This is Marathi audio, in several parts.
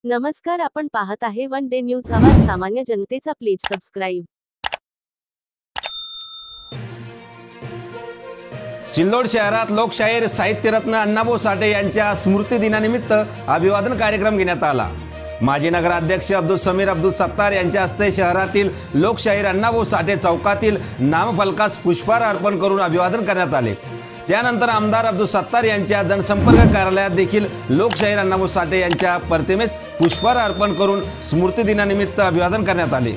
नमस्कार, आपण पाहत आहे वन डे न्यूज आवाज सामान्य जनतेचा. Please subscribe. सिल्लोड शहरात लोकशाहीर साहित्यरत्न अण्णाभाऊ साठे यांच्या स्मृती दिनानिमित्त अभिवादन कार्यक्रम घेण्यात आला. माजी नगराध्यक्ष अब्दुल समीर अब्दुल सत्तार यांच्या हस्ते शहरातील लोकशाहीर अण्णाभाऊ साठे चौकातील नामफलकास पुष्पहार अर्पण करून अभिवादन करण्यात आले. त्यानंतर आमदार अब्दुल सत्तार यांच्या जनसंपर्क कार्यालयात देखील लोकशाहीर अण्णाभाऊ साठे यांच्या प्रतिमेस पुष्पहार अर्पण करून स्मृती दिनानिमित्त अभिवादन करण्यात आले.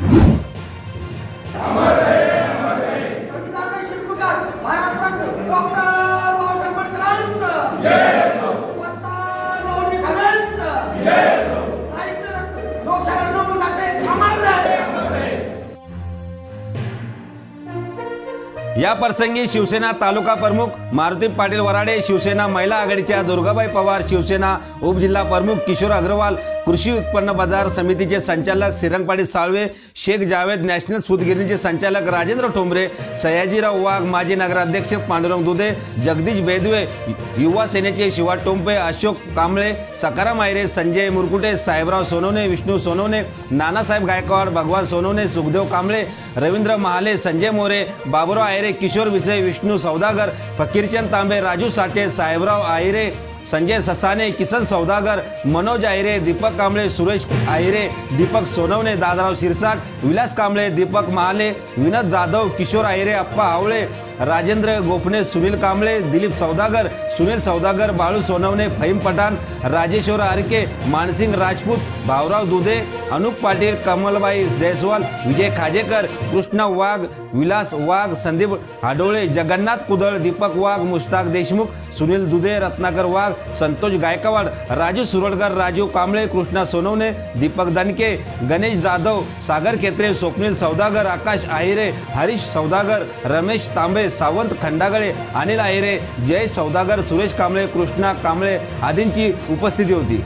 या प्रसंगी शिवसेना तालुका प्रमुख मारुती पाटील वराडे, शिवसेना महिला आघाडीच्या दुर्गाबाई पवार, शिवसेना उपजिल्हा प्रमुख किशोर अग्रवाल, कृषी उत्पन्न बाजार समितीचे संचालक श्रीरंग पाटील साळवे, शेख जावेद, नॅशनल सूतगिरणीचे संचालक राजेंद्र ठोंबरे, सयाजीराव वाघ, माजी नगराध्यक्ष पांडुरंग दुधे, जगदीश बेदवे, युवा सेनेचे शिवा टोंपे, अशोक कांबळे, सकाराम आयरे, संजय मुरकुटे, साहेबराव सोनवणे, विष्णू सोनवणे, नानासाहेब गायकवाड, भगवान सोनवणे, सुखदेव कांबळे, रवींद्र महाले, संजय मोरे, बाबुराव आयरे, किशोर विसे, विष्णू सौदागर, फकीरचंद तांबे, राजू साठे, साहेबराव आयरे, संजय ससाने, किसन सौदागर, मनोज आयरे, दीपक कांबळे, सुरेश आयरे, दीपक सोनवणे, दादाराव शिरसाट, विलास कांबळे, दीपक महाले, विनोद जाधव, किशोर आयरे, अप्पा आवळे, राजेंद्र गोपणे, सुनील कांबळे, दिलीप सौदागर, सुनील सौदागर, बाळू सोनवणे, फहीम पठाण, राजेश्वर आरके, मानसिंग राजपूत, भाऊराव दुधे, अनुप पाटील, कमलबाई जयस्वाल, विजय खाजेकर, कृष्णा वाघ, विलास वाघ, संदीप हाडोळे, जगन्नाथ कुदळ, दीपक वाघ, मुश्ताक देशमुख, सुनील दुधे, रत्नाकर वाघ, संतोष गायकवाड, राजू सुरळकर, राजू कांबळे, कृष्णा सोनवणे, दीपक दणके, गणेश जाधव, सागर केत्रे, स्वप्नील सौदागर, आकाश आहिरे, हरीश सौदागर, रमेश तांबे, सावंत खंडागळे, अनिल आहिरे, जय सौदागर, सुरेश कांबळे, कृष्णा कांबळे आदींची उपस्थिती होती.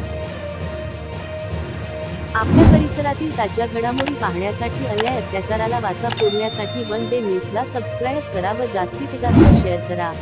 आपल्या परिसरातील ताज्या घडामोडी पाहण्यासाठी, अन्याय अत्याचाराला वाचा फोडण्यासाठी वन डे न्यूजला सबस्क्राईब करा व जास्तीत जास्त शेअर करा.